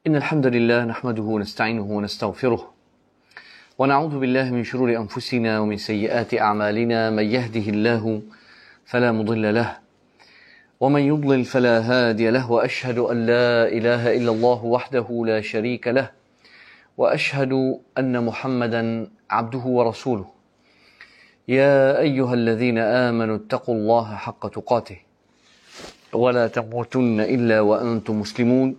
إن الحمد لله نحمده ونستعينه ونستغفره ونعوذ بالله من شرور أنفسنا ومن سيئات أعمالنا. من يهده الله فلا مضل له ومن يضلل فلا هادي له، وأشهد أن لا إله إلا الله وحده لا شريك له، وأشهد أن محمدا عبده ورسوله. يا أيها الذين آمنوا اتقوا الله حق تقاته ولا تموتن إلا وأنتم مسلمون.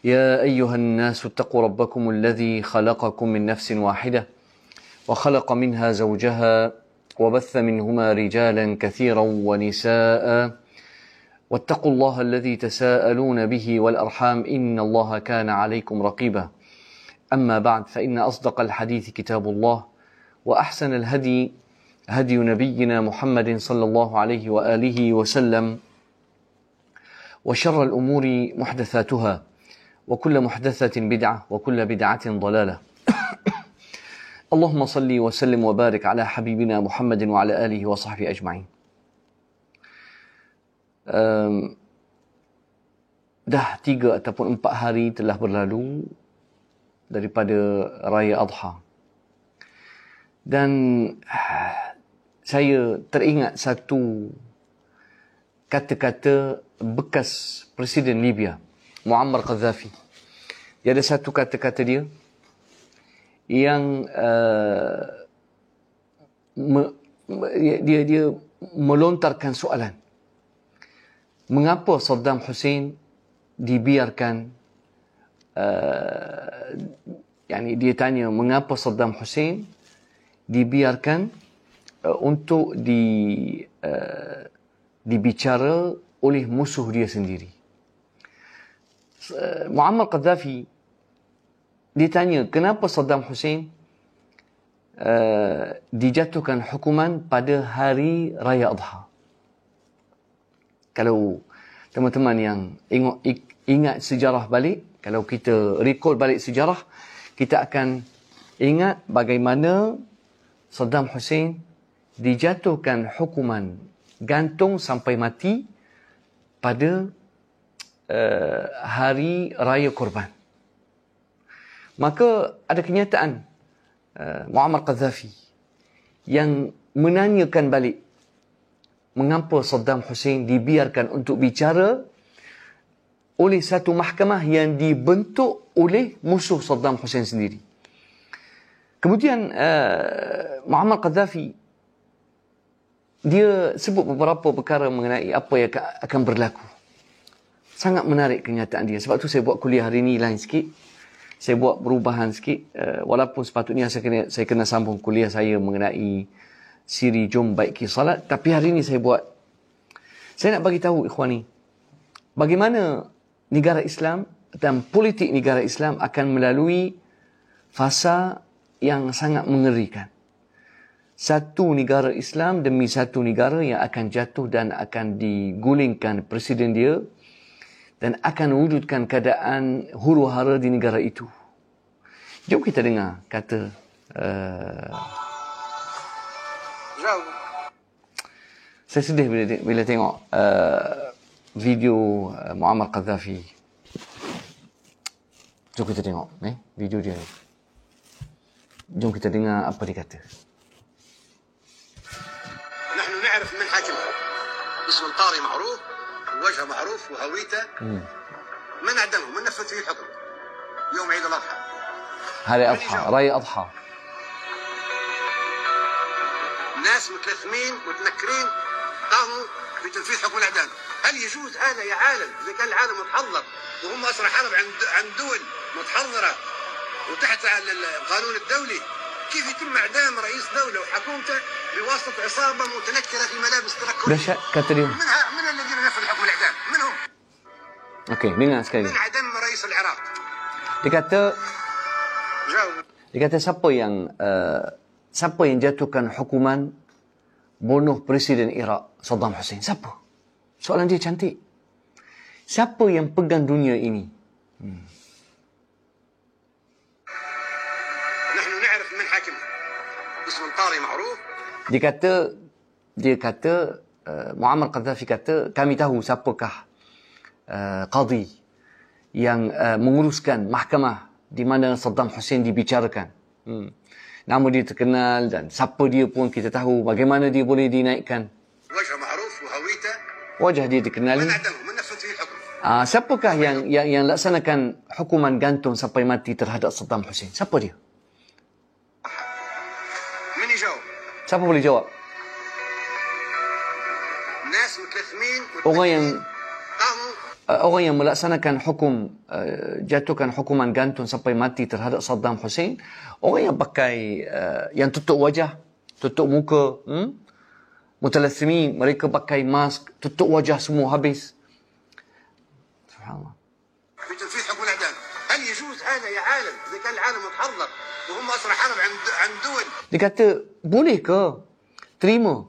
يا أيها الناس اتقوا ربكم الذي خلقكم من نفس واحدة وخلق منها زوجها وبث منهما رجالا كثيرا ونساء، واتقوا الله الذي تساءلون به والأرحام إن الله كان عليكم رقيبا. أما بعد، فإن أصدق الحديث كتاب الله، وأحسن الهدي هدي نبينا محمد صلى الله عليه وآله وسلم، وشر الأمور محدثاتها، وكل محدثة بدعة، وكل بدعة ضلالة. اللهم صل وسلم وبارك على حبيبنا محمد وعلى آله وصحبه أجمعين. Dah 3 ataupun 4 hari telah berlalu daripada Raya Adha. Dan saya teringat satu kata-kata bekas Presiden Libya, Muammar Gaddafi. Dia ada satu kata-kata dia yang dia melontarkan soalan. Mengapa Saddam Hussein dibiarkan, dia tanya mengapa Saddam Hussein dibiarkan untuk dibicara oleh musuh dia sendiri. Muammar Gaddafi ditanya kenapa Saddam Hussein dijatuhkan hukuman pada hari Raya Adha. Kalau teman-teman yang ingat sejarah balik, kalau kita recall balik sejarah, kita akan ingat bagaimana Saddam Hussein dijatuhkan hukuman gantung sampai mati pada hari Raya Korban. Maka ada kenyataan Muammar Gaddafi yang menanyakan balik mengapa Saddam Hussein dibiarkan untuk bicara oleh satu mahkamah yang dibentuk oleh musuh Saddam Hussein sendiri. Kemudian Muammar Gaddafi dia sebut beberapa perkara mengenai apa yang akan berlaku. Sangat menarik kenyataan dia. Sebab tu saya buat kuliah hari ini lain sikit. Saya buat perubahan sikit. Walaupun sepatutnya saya kena sambung kuliah saya mengenai siri Jom Baiki Salat. Tapi hari ini saya buat. Saya nak bagi tahu ikhwani, bagaimana negara Islam dan politik negara Islam akan melalui fasa yang sangat mengerikan. Satu negara Islam demi satu negara yang akan jatuh dan akan digulingkan presiden dia, dan akan wujudkan keadaan huru-hara di negara itu. Jom kita dengar kata saya sedih bila tengok video Muammar Gaddafi. Jom kita tengok video dia ni. Jom kita dengar apa dia kata. نحن نعرف من حاكمها اسم القاري معروف ووجهه معروف وهويته. من أعدمه؟ من نفذ فيه الحكم يوم عيد الأضحى؟ هذا أضحى، رأي أضحى. ناس متلثمين متنكرين قاموا بتنفيذ حكم الإعدام. هل يجوز هذا يا عالم؟ إذا كان العالم متحضر وهم أسرى حرب عند دول متحضرة وتحت القانون الدولي، كيف يتم إعدام رئيس دولة وحكومته بواسطة عصابة متنكرة في ملابس تنكرية؟ من الذين نفذوا حكم الإعدام؟ من هم؟ Okey, dengar sekali. من عدم رئيس العراق. Dia kata siapa yang jatuhkan hukuman bunuh Presiden Iraq Saddam Hussein? Siapa? Soalan dia cantik. Siapa yang pegang dunia ini? نحن نعرف من حاكمها اسم القاري معروف. Dia kata Muammar Gaddafi kata kami tahu siapakah qadi yang menguruskan mahkamah di mana Saddam Hussein dibicarakan. Nama dia terkenal dan siapa dia pun kita tahu, bagaimana dia boleh dinaikkan. Wajah dia dikenali. Siapakah yang laksanakan hukuman gantung sampai mati terhadap Saddam Hussein? Siapa dia? Siapa boleh jawab? Orang yang melaksanakan hukum, jatuhkan hukuman gantung sampai mati terhadap Saddam Hussein, orang yang pakai, yang tutup wajah, tutup muka, mutalassimi, mereka pakai mask, tutup wajah semua habis. Subhanallah. Dia kata, boleh ke terima?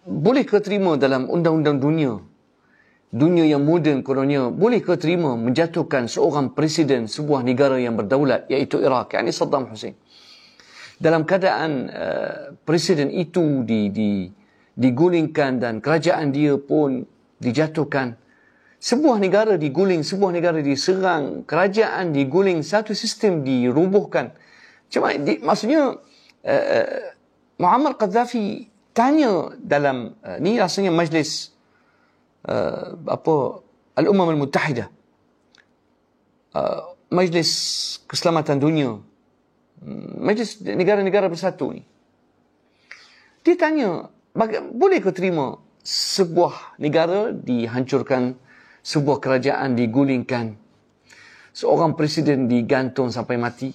Boleh ke terima dalam undang-undang dunia yang moden kononnya, boleh ke terima menjatuhkan seorang presiden sebuah negara yang berdaulat, iaitu Iraq, yakni Saddam Hussein. Dalam keadaan presiden itu digulingkan dan kerajaan dia pun dijatuhkan. Sebuah negara diguling, sebuah negara diserang, kerajaan diguling, satu sistem dirubuhkan. Maksudnya Muammar Gaddafi tanya dalam ni rasanya majlis Al-Ummah Al-Muttahidah, Majlis Keselamatan Dunia, Majlis negara-negara bersatu ni. Dia tanya, boleh ke terima sebuah negara dihancurkan, sebuah kerajaan digulingkan, seorang presiden digantung sampai mati?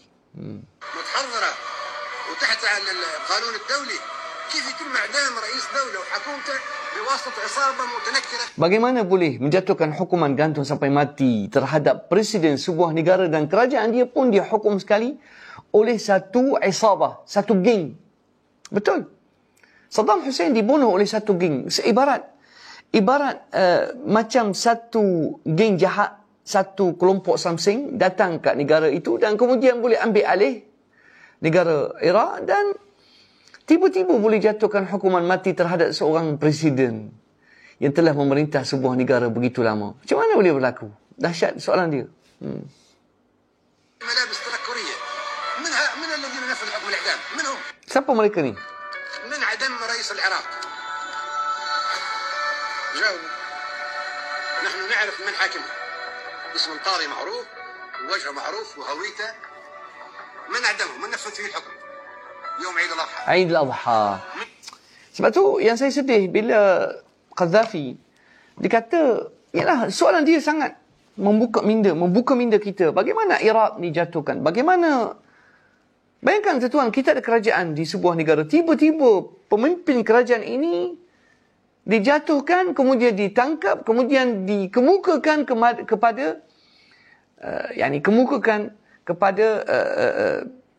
Bagaimana boleh menjatuhkan hukuman gantung sampai mati terhadap presiden sebuah negara dan kerajaan dia pun dihukum sekali oleh satu isabah, satu geng? Betul. Saddam Hussein dibunuh oleh satu geng. Ibarat macam satu geng jahat, satu kelompok samsing datang ke negara itu dan kemudian boleh ambil alih negara Iraq dan tiba-tiba boleh jatuhkan hukuman mati terhadap seorang presiden yang telah memerintah sebuah negara begitu lama. Macam mana boleh berlaku? Dahsyat soalan dia. Siapa mereka ni? نحن نعرف من حاكمها. اسم القاضي معروف ووجهه معروف وهويته. من أعدمه؟ من نفذ فيه الحكم يوم عيد الأضحى. عيد الأضحى. Sebab tu yang saya sedih bila Gaddafi dikata, yalah, soalan dia sangat membuka minda kita. Bagaimana Iraq dijatuhkan? Bagaimana, bayangkan tuan, kita ada kerajaan di sebuah negara, tiba-tiba pemimpin kerajaan ini dijatuhkan, kemudian ditangkap, kemudian dikemukakan kepada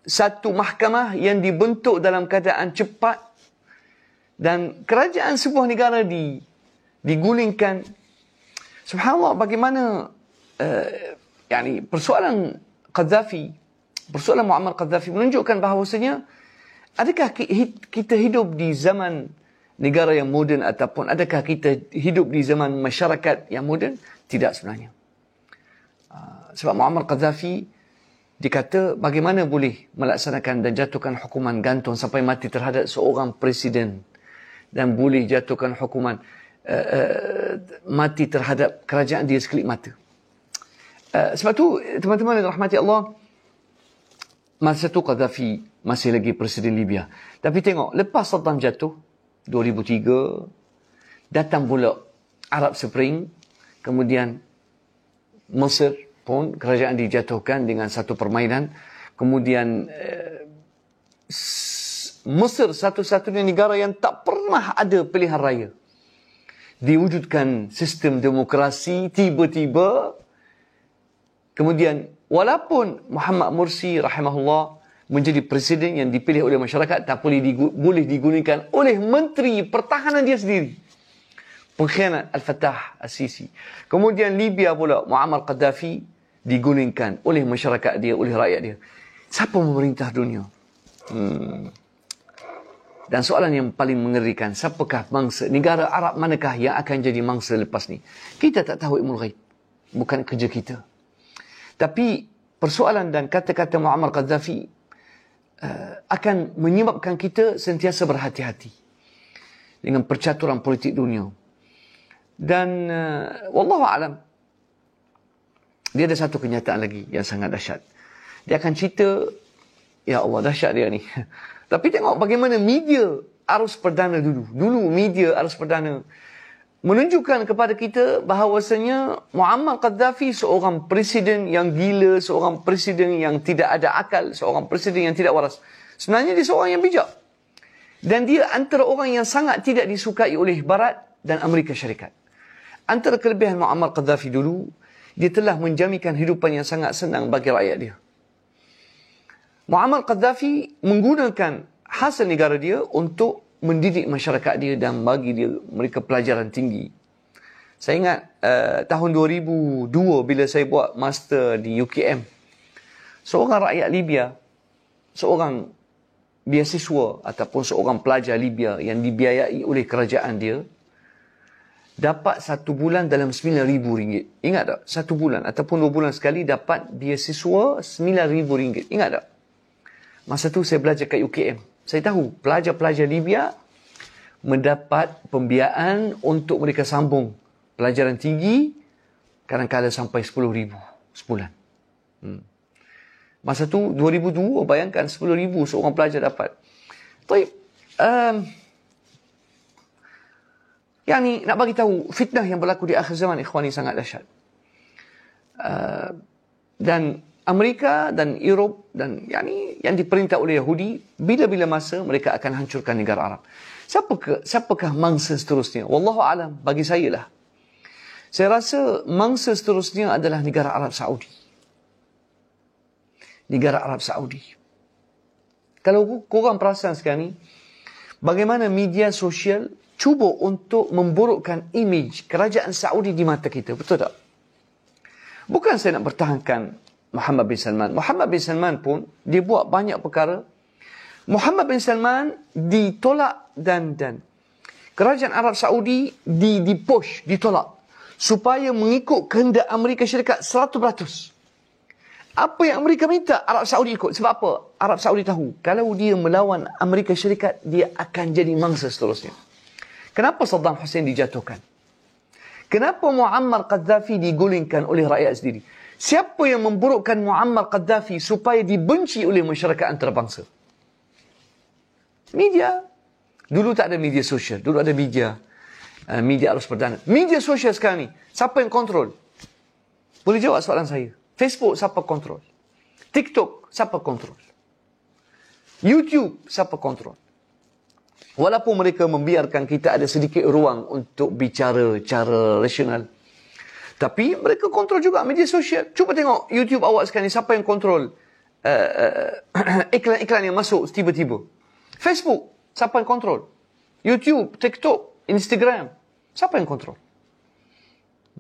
satu mahkamah yang dibentuk dalam keadaan cepat, dan kerajaan sebuah negara digulingkan. Subhanallah, bagaimana persoalan Muammar Gaddafi menunjukkan bahawasanya, adakah kita hidup di zaman negara yang moden ataupun adakah kita hidup di zaman masyarakat yang moden? Tidak sebenarnya. Sebab Muammar Gaddafi dikata bagaimana boleh melaksanakan dan jatuhkan hukuman gantung sampai mati terhadap seorang presiden dan boleh jatuhkan hukuman mati terhadap kerajaan dia sekelip mata. Sebab tu teman-teman yang rahmati Allah, masa tu Gaddafi masih lagi presiden Libya. Tapi tengok, lepas Saddam jatuh 2003, datang pula Arab Spring, kemudian Mesir pun kerajaan dijatuhkan dengan satu permainan. Kemudian Mesir satu-satunya negara yang tak pernah ada pilihan raya. Diwujudkan sistem demokrasi tiba-tiba. Kemudian walaupun Muhammad Mursi rahimahullah menjadi presiden yang dipilih oleh masyarakat, tak boleh digulingkan oleh menteri pertahanan dia sendiri, pengkhianat Al-Fattah Al-Sisi. Kemudian Libya pula, Muammar Gaddafi digulingkan oleh masyarakat dia, oleh rakyat dia. Siapa memerintah dunia? Dan soalan yang paling mengerikan, siapakah mangsa, negara Arab manakah yang akan jadi mangsa lepas ni? Kita tak tahu ilmu ghaib. bukan kerja kita. Tapi persoalan dan kata-kata Muammar Gaddafi akan menyebabkan kita sentiasa berhati-hati dengan percaturan politik dunia. Dan wallahu alam, dia ada satu kenyataan lagi yang sangat dahsyat. Dia akan cerita, ya Allah, dahsyat dia ni. Tapi tengok bagaimana media arus perdana dulu. Dulu media arus perdana menunjukkan kepada kita bahawasanya Muammar Gaddafi seorang presiden yang gila, seorang presiden yang tidak ada akal, seorang presiden yang tidak waras. Sebenarnya dia seorang yang bijak. Dan dia antara orang yang sangat tidak disukai oleh Barat dan Amerika Syarikat. Antara kelebihan Muammar Gaddafi dulu, dia telah menjaminkan hidupan yang sangat senang bagi rakyat dia. Muammar Gaddafi menggunakan hasil negara dia untuk mendidik masyarakat dia dan bagi dia mereka pelajaran tinggi. Saya ingat tahun 2002 bila saya buat master di UKM, seorang rakyat Libya, seorang beasiswa ataupun seorang pelajar Libya yang dibiayai oleh kerajaan dia, dapat 1 bulan dalam RM9,000. Ingat tak? 1 bulan ataupun 2 bulan sekali dapat beasiswa RM9,000. Ingat tak? Masa tu saya belajar kat UKM. Saya tahu pelajar-pelajar Libya mendapat pembiayaan untuk mereka sambung pelajaran tinggi, kadang-kadang sampai RM10,000 sebulan. Masa tu 2002, bayangkan RM10,000 seorang pelajar dapat. Baik, yang ni nak bagi tahu fitnah yang berlaku di akhir zaman, ikhwani, sangat dahsyat. Dan Amerika dan Europe dan yang diperintah oleh Yahudi, bila-bila masa mereka akan hancurkan negara Arab. Siapakah mangsa seterusnya? Wallahu alam, bagi saya lah. Saya rasa mangsa seterusnya adalah negara Arab Saudi. Negara Arab Saudi. Kalau korang perasan sekarang ni, bagaimana media sosial cuba untuk memburukkan imej kerajaan Saudi di mata kita. Betul tak? Bukan saya nak pertahankan Muhammad bin Salman. Muhammad bin Salman pun, dia buat banyak perkara. Muhammad bin Salman ditolak dan kerajaan Arab Saudi dipush, ditolak. Supaya mengikut kehendak Amerika Syarikat 100%. Apa yang Amerika minta, Arab Saudi ikut. Sebab apa? Arab Saudi tahu, kalau dia melawan Amerika Syarikat, dia akan jadi mangsa seterusnya. Kenapa Saddam Hussein dijatuhkan? Kenapa Muammar Gaddafi digulingkan oleh rakyat sendiri? Siapa yang memburukkan Muammar Gaddafi supaya dibenci oleh masyarakat antarabangsa? Media. Dulu tak ada media sosial. Dulu ada media arus perdana. Media sosial sekarang ni, siapa yang kontrol? Boleh jawab soalan saya? Facebook, siapa kontrol? TikTok, siapa kontrol? YouTube, siapa kontrol? Walaupun mereka membiarkan kita ada sedikit ruang untuk bicara cara rasional, tapi mereka kontrol juga media sosial. Cuba tengok YouTube awak sekarang ni, siapa yang kontrol iklan-iklan yang masuk tiba-tiba? Facebook, siapa yang kontrol? YouTube, TikTok, Instagram, siapa yang kontrol?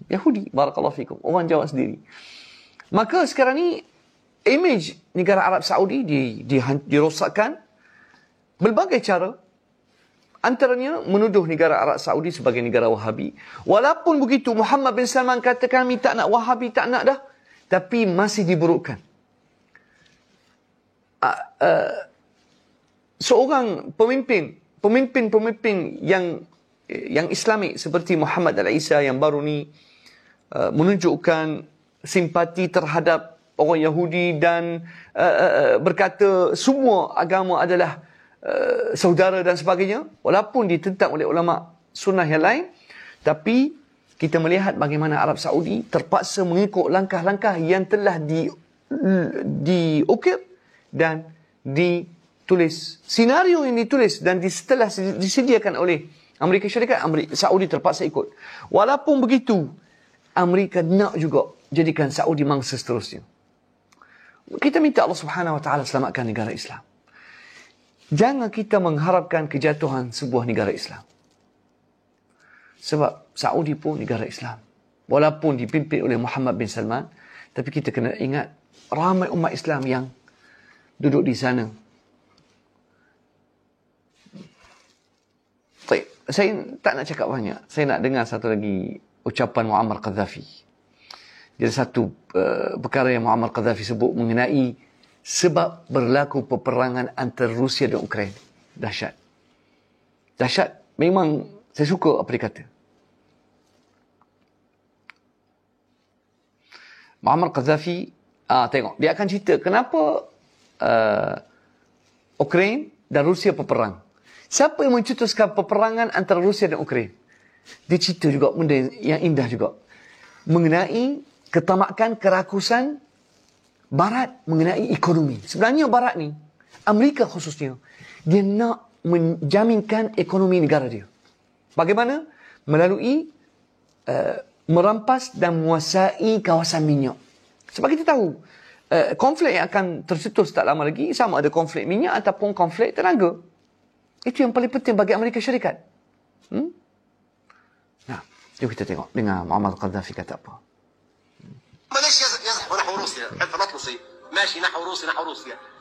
Yahudi, barakallahu fikum. Orang jawab sendiri. Maka sekarang ni, imej negara Arab Saudi dirosakkan berbagai cara. Antaranya menuduh negara Arab Saudi sebagai negara Wahabi. Walaupun begitu, Muhammad bin Salman kata kami tak nak Wahabi, tak nak dah. Tapi masih diburukkan. Seorang pemimpin yang Islamik seperti Muhammad Al-Isa yang baru ni menunjukkan simpati terhadap orang Yahudi dan berkata semua agama adalah saudara dan sebagainya, walaupun ditentang oleh ulama sunnah yang lain. Tapi kita melihat bagaimana Arab Saudi terpaksa mengikut langkah-langkah yang telah diukir dan ditulis, senario yang ditulis dan telah disediakan oleh Amerika Syarikat. Saudi terpaksa ikut. Walaupun begitu, Amerika nak juga jadikan Saudi mangsa seterusnya. Kita minta Allah Subhanahu Wa Taala selamatkan negara Islam. Jangan kita mengharapkan kejatuhan sebuah negara Islam. Sebab Saudi pun negara Islam. Walaupun dipimpin oleh Muhammad bin Salman, tapi kita kena ingat ramai umat Islam yang duduk di sana. Saya tak nak cakap banyak. Saya nak dengar satu lagi ucapan Muammar Gaddafi. Jadi satu perkara yang Muammar Gaddafi sebut mengenai sebab berlaku peperangan antara Rusia dan Ukraine. Dahsyat. Dahsyat. Memang saya suka apa dia kata. Muammar Gaddafi, tengok, dia akan cerita kenapa Ukraine dan Rusia berperang. Siapa yang mencetuskan peperangan antara Rusia dan Ukraine? Dia cerita juga benda yang indah juga. Mengenai ketamakan, kerakusan Barat mengenai ekonomi. Sebenarnya Barat ni, Amerika khususnya, dia nak menjaminkan ekonomi negara dia. Bagaimana? Melalui merampas dan menguasai kawasan minyak. Sebab kita tahu, konflik yang akan tercetus tak lama lagi, sama ada konflik minyak ataupun konflik tenaga. Itu yang paling penting bagi Amerika Syarikat. Nah, jom kita tengok dengan Muammar Gaddafi kata apa. ليش يزحفوا نحو روسيا؟ حلف الأطلسي ماشي نحو روسيا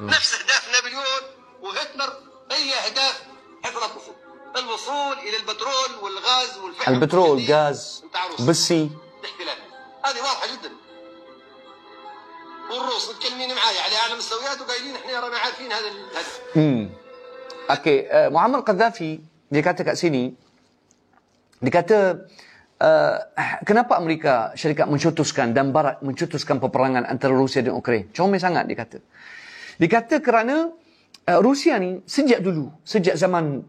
نفس أهداف نابليون وهتلر هي أهداف حلف الأطلسي، الوصول إلى البترول والغاز والفحم، البترول، غاز، بسي، الاحتلال. هذه واضحة جدا. والروس متكلمين معايا على أعلى مستويات وقايلين إحنا رانا عارفين هذا الهدف. Okey, Muammar Gaddafi dia kata kat sini, dia kata kenapa Amerika Syarikat mencetuskan dan Barat mencetuskan peperangan antara Rusia dan Ukraine? Comel sangat dia kata. Dia kata kerana Rusia ni sejak dulu, sejak zaman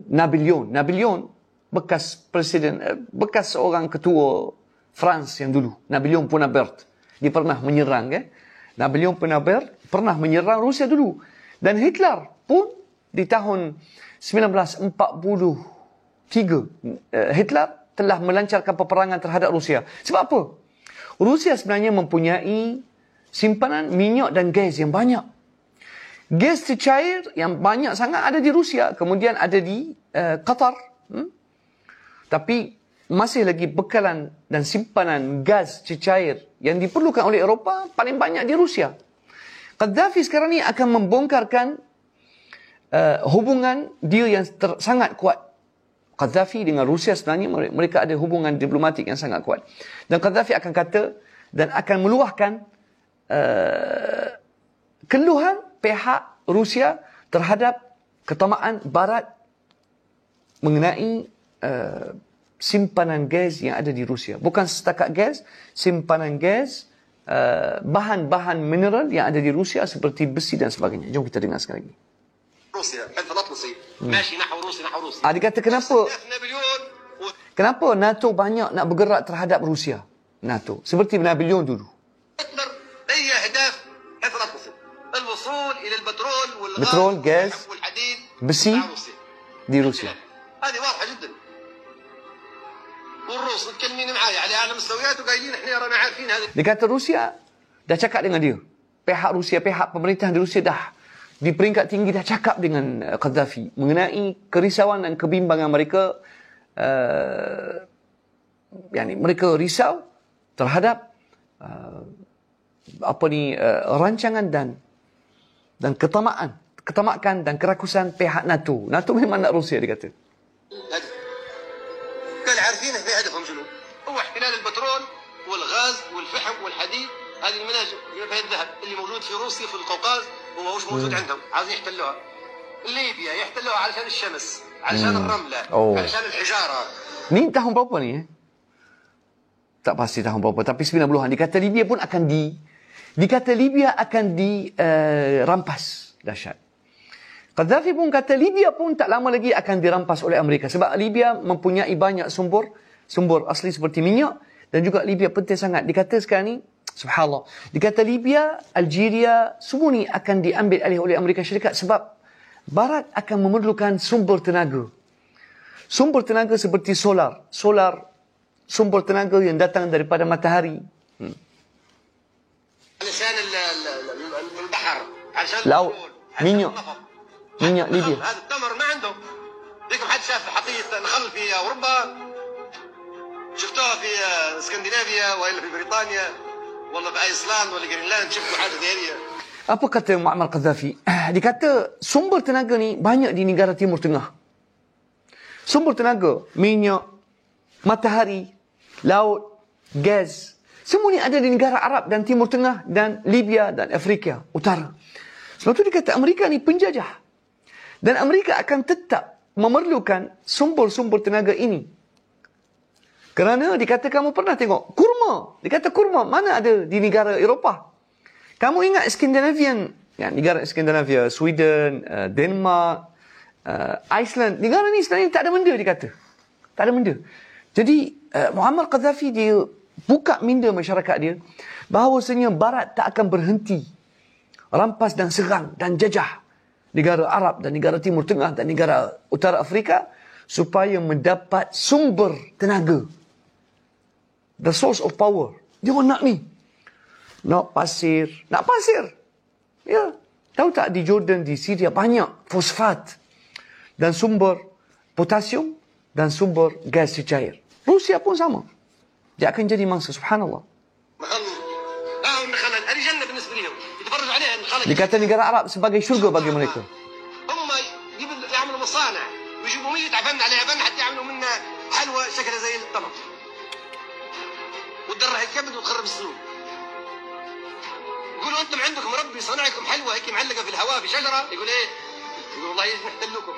Napoleon, bekas presiden, bekas seorang ketua France yang dulu, Napoleon Bonaparte, dia pernah menyerang Napoleon Bonaparte pernah menyerang Rusia dulu. Dan Hitler pun di tahun 1943 Hitler telah melancarkan peperangan terhadap Rusia. Sebab apa? Rusia sebenarnya mempunyai simpanan minyak dan gas yang banyak. Gas cecair yang banyak sangat ada di Rusia, kemudian ada di Qatar. Tapi masih lagi bekalan dan simpanan gas cecair yang diperlukan oleh Eropah paling banyak di Rusia. Gaddafi sekarang ni akan membongkarkan hubungan dia yang sangat kuat. Gaddafi dengan Rusia sebenarnya mereka ada hubungan diplomatik yang sangat kuat. Dan Gaddafi akan kata dan akan meluahkan keluhan pihak Rusia terhadap ketamaan Barat mengenai simpanan gas yang ada di Rusia. Bukan setakat gas, simpanan gas, bahan-bahan mineral yang ada di Rusia seperti besi dan sebagainya. Jom kita dengar sekali lagi. Rusia, حلف الأطلسي ماشي نحو روسيا. Dia kata kenapa NATO banyak nak bergerak terhadap Rusia? NATO seperti Napoleon dulu. هتلر هي أهداف حلف الأطلسي، الوصول إلى البترول بترول، غاز، والحديد بسي دي روسيا. هذه واضحة جدا. والروس متكلمين معايا على أعلى مستويات وقايلين إحنا رانا عارفين هذا. Dia kata Rusia dah cakap dengan dia. Pihak Rusia, pihak pemerintah di Rusia dah di peringkat tinggi dah cakap dengan Gaddafi mengenai kerisauan dan kebimbangan mereka. Mereka risau terhadap rancangan dan ketamakan dan kerakusan pihak NATO. NATO memang nak Rusia, dia kata. قال عارفين احنا هدفهم شنو؟ هو احتلال البترول والغاز والفحم والحديد، هذه المناجم فيها الذهب اللي موجود في روسيا في القوقاز وما هوش موجود عندهم، عايزين يحتلوها. ليبيا يحتلوها علشان الشمس، علشان الرمله، علشان الحجاره. Ni tahun berapa ni? Tak pasti tahun berapa, tapi 90-an. Dikata Libya pun akan dirampas. Dahsyat. Gaddafi pun kata Libya pun tak lama lagi akan dirampas oleh Amerika. Sebab Libya mempunyai banyak sumber asli seperti minyak. Dan juga Libya penting sangat. Dikata sekarang ni, subhanallah, dikata Libya, Algeria, semua ni akan diambil alih oleh Amerika Syarikat sebab Barat akan memerlukan sumber tenaga. Sumber tenaga seperti solar, sumber tenaga yang datang daripada matahari. Laut, minyak Libya. هذا التمر ما عندهم. ديكم حد شاف حقيقة الخل في أوروبا؟ شفتوها في اسكندنافيا ولا في بريطانيا ولا في ايسلند ولا جرينلاند؟ شفتوا حاجة زي هذه؟ Apa kata Muammar Gaddafi? Dia kata sumber tenaga ni banyak di negara Timur Tengah. Sumber tenaga, minyak, matahari, laut, gas. Semua ni ada di negara Arab dan Timur Tengah dan Libya dan Afrika Utara. Sebab tu dia kata Amerika ni penjajah. Dan Amerika akan tetap memerlukan sumber-sumber tenaga ini. Kerana dikata kamu pernah tengok kurma. Dikata kurma mana ada di negara Eropah. Kamu ingat Scandinavian, ya, negara Skandinavia, Sweden, Denmark, Iceland. Negara ni sebenarnya tak ada benda dikata. Tak ada benda. Jadi Muammar Gaddafi dia buka minda masyarakat dia bahawasanya Barat tak akan berhenti rampas dan serang dan jajah negara Arab dan negara Timur Tengah dan negara Utara Afrika supaya mendapat sumber tenaga. The source of power. Dia orang nak ni. Nak pasir. Nak pasir. Ya. Tahu tak di Jordan, di Syria banyak fosfat dan sumber potasium dan sumber gas cecair. Rusia pun sama. Dia akan jadi mangsa. Subhanallah. Dikata negara Arab sebagai syurga bagi mereka. وتدرها الكبد وتخرب السنون. يقولوا انتم عندكم مربي صنعكم حلوه هيك معلقه في الهواء في شجره، يقول ايه؟ يقول والله لازم نحتلكم.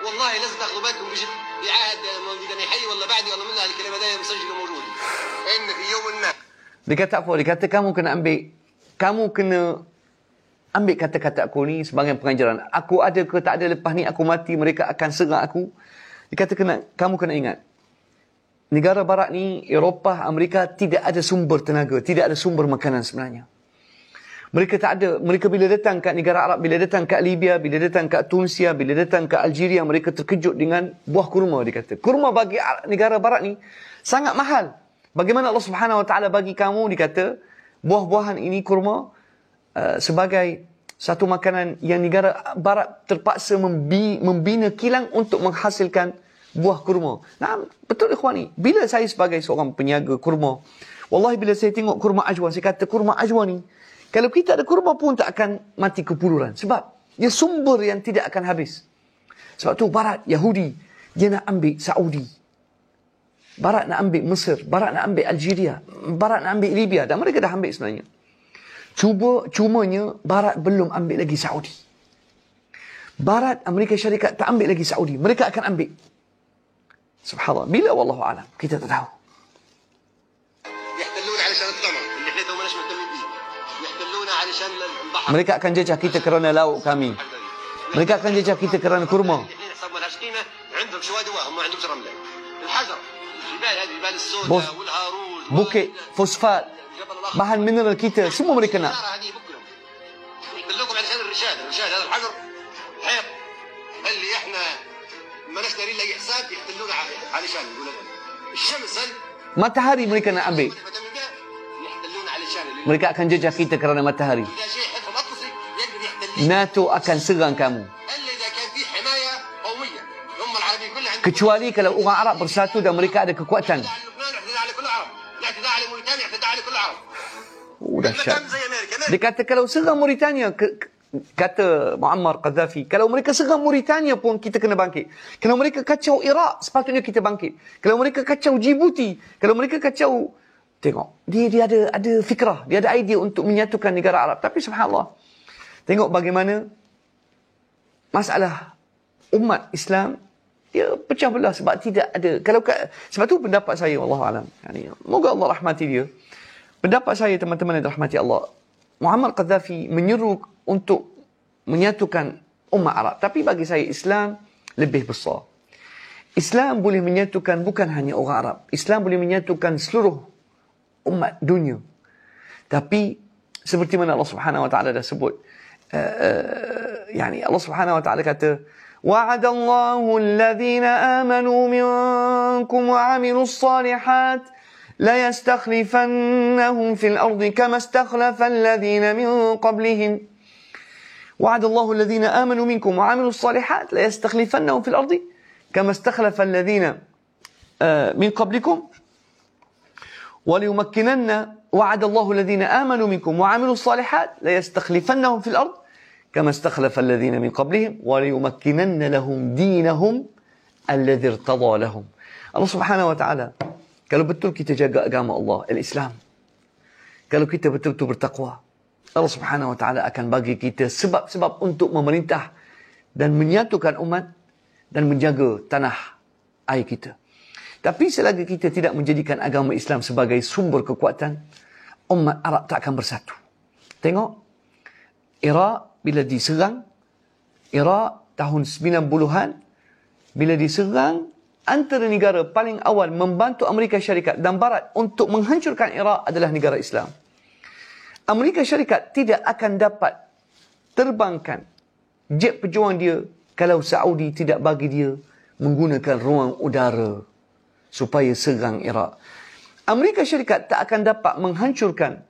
والله لازم تاخذوا بالكم بجد بعهد موجود انا حي ولا بعدي ولا منها الكلمه دايما مسجله موجوده. ان في يوم ما. Dikata apa? Dikata kamu kena ambil kata-kata aku ni sebagai pengajaran. Aku ada ke tak ada, lepas ni aku mati mereka akan serang aku. Dikata kamu kena ingat. Negara Barat ni, Eropah, Amerika tidak ada sumber tenaga, tidak ada sumber makanan sebenarnya. Mereka tak ada. Mereka bila datang kat negara Arab, bila datang kat Libya, bila datang kat Tunisia, bila datang kat Algeria, mereka terkejut dengan buah kurma, dikata. Kurma bagi negara Barat ni sangat mahal. Bagaimana Allah Subhanahu Wa Taala bagi kamu, dikata, buah-buahan ini kurma sebagai satu makanan yang negara Barat terpaksa membina kilang untuk menghasilkan buah kurma. Nah, betul ikhwani. Bila saya sebagai seorang peniaga kurma, wallahi bila saya tengok kurma ajwa, saya kata kurma ajwa ni, kalau kita ada kurma pun tak akan mati kepuluran. Sebab dia sumber yang tidak akan habis. Sebab tu Barat, Yahudi, dia nak ambil Saudi. Barat nak ambil Mesir. Barat nak ambil Algeria. Barat nak ambil Libya. Dan mereka dah ambil sebenarnya. Cumanya Barat belum ambil lagi Saudi. Barat, Amerika Syarikat tak ambil lagi Saudi. Mereka akan ambil. Subhanallah. Bila wallahu alam, kita tak tahu. Mereka akan jajah kita kerana lauk kami. Mereka akan jajah kita kerana kurma. Bos, bukit, fosfat, bahan mineral kita, semua mereka nak. Matahari mereka nak ambil. Mereka akan jejak kita kerana matahari. NATO akan serang kamu. Kecuali kalau orang Arab bersatu dan mereka ada kekuatan. Dahsyat. Dia kata kalau serang Mauritania, kata Muammar Gaddafi, kalau mereka serang Mauritania pun kita kena bangkit. Kalau mereka kacau Iraq, sepatutnya kita bangkit. Kalau mereka kacau Djibouti, kalau mereka kacau, tengok, dia ada fikrah, dia ada idea untuk menyatukan negara Arab. Tapi subhanallah, tengok bagaimana masalah umat Islam, dia pecah belah sebab tidak ada. Sebab tu pendapat saya, wallahualam, moga Allah rahmati dia. Pendapat saya, teman-teman yang dirahmati Allah, Muammar Gaddafi menyeru untuk menyatukan umat Arab. Tapi bagi saya Islam lebih besar. Islam boleh menyatukan bukan hanya orang Arab. Islam boleh menyatukan seluruh umat dunia. Tapi seperti mana Allah Subhanahu Wa Taala dah sebut, Allah Subhanahu Wa Taala kata, wa'adallahu alladhina amanu minkum wa 'amilus salihat la yastakhlifannahum fil ardi kama istakhlafa alladhina min qablihim. Wa'adallahu alladhina amanu minkum wa 'amilus salihat la yastakhlifannahum fil ardi kama istakhlafa alladhina min qablikum وليمكنن وعد الله الذين آمنوا منكم وعملوا الصالحات ليستخلفنهم في الأرض كما استخلف الذين من قبلهم وليمكنن لهم دينهم الذي ارتضى لهم. Allah Subhanahu Wa Taala Kalau betul kita jaga agama Allah, Islam. Kalau kita betul-betul bertakwa, Allah Subhanahu Wa Taala akan bagi kita sebab-sebab untuk memerintah dan menyatukan umat dan menjaga tanah air kita. Tapi selagi kita tidak menjadikan agama Islam sebagai sumber kekuatan, umat Arab tak akan bersatu. Tengok, Iraq bila diserang, Iraq tahun 90-an, bila diserang, antara negara paling awal membantu Amerika Syarikat dan Barat untuk menghancurkan Iraq adalah negara Islam. Amerika Syarikat tidak akan dapat terbangkan jet pejuang dia kalau Saudi tidak bagi dia menggunakan ruang udara supaya serang Iraq. Amerika Syarikat tak akan dapat menghancurkan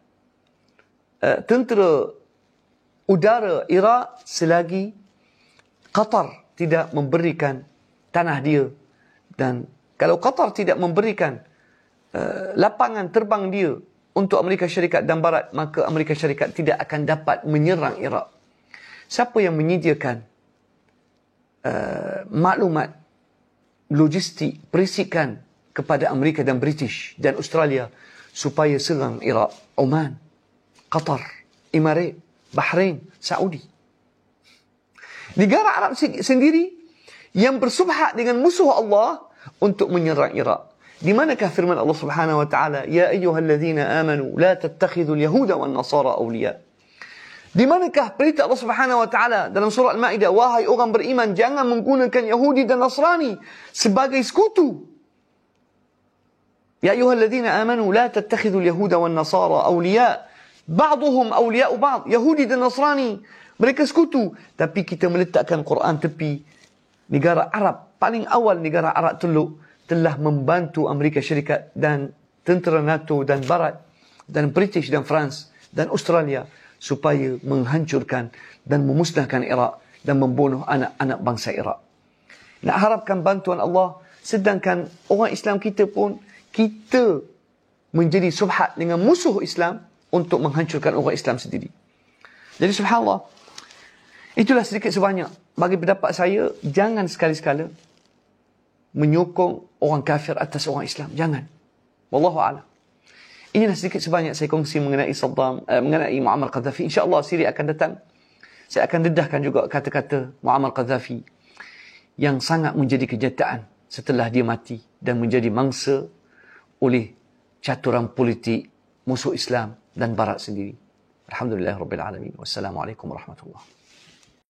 tentera udara Iraq selagi Qatar tidak memberikan tanah dia. Dan kalau Qatar tidak memberikan lapangan terbang dia untuk Amerika Syarikat dan Barat, maka Amerika Syarikat tidak akan dapat menyerang Iraq. Siapa yang menyediakan maklumat, logistik, perisikan kepada Amerika dan British dan Australia supaya serang Iraq? Oman, Qatar, Emirat, Bahrain, Saudi. Negara Arab sendiri yang bersubhat dengan musuh Allah untuk menyerang Iraq. Di manakah firman Allah Subhanahu Wa Taala, ya ayyuhalladzina amanu la tattakhidul yahuda wan nasara awliya. Di manakah perintah Allah Subhanahu Wa Taala dalam surah Al-Maidah, wahai orang beriman, jangan menggunakan Yahudi dan Nasrani sebagai sekutu. Ya ayyuhalladzina amanu la tattakhidul yahuda wan nasara awliya. Ba'dhum awliya'u ba'd. Yahudi dan Nasrani mereka sekutu, tapi kita meletakkan Quran tepi. Negara Arab, paling awal negara Arab Teluk telah membantu Amerika Syarikat dan tentera NATO dan Barat dan British dan France dan Australia supaya menghancurkan dan memusnahkan Iraq dan membunuh anak-anak bangsa Iraq. Nak harapkan bantuan Allah, sedangkan orang Islam kita pun, kita menjadi subhat dengan musuh Islam untuk menghancurkan orang Islam sendiri. Jadi subhanallah, itulah sedikit sebanyak. Bagi pendapat saya, jangan sekali-sekala menyokong orang kafir atas orang Islam. Jangan. Wallahu a'lam. Inilah sedikit sebanyak saya kongsi mengenai mengenai Muammar Gaddafi. InsyaAllah siri akan datang, saya akan dedahkan juga kata-kata Muammar Gaddafi yang sangat menjadi kenyataan setelah dia mati dan menjadi mangsa oleh caturan politik musuh Islam dan Barat sendiri. Alhamdulillahirabbil alamin. Wassalamualaikum warahmatullahi.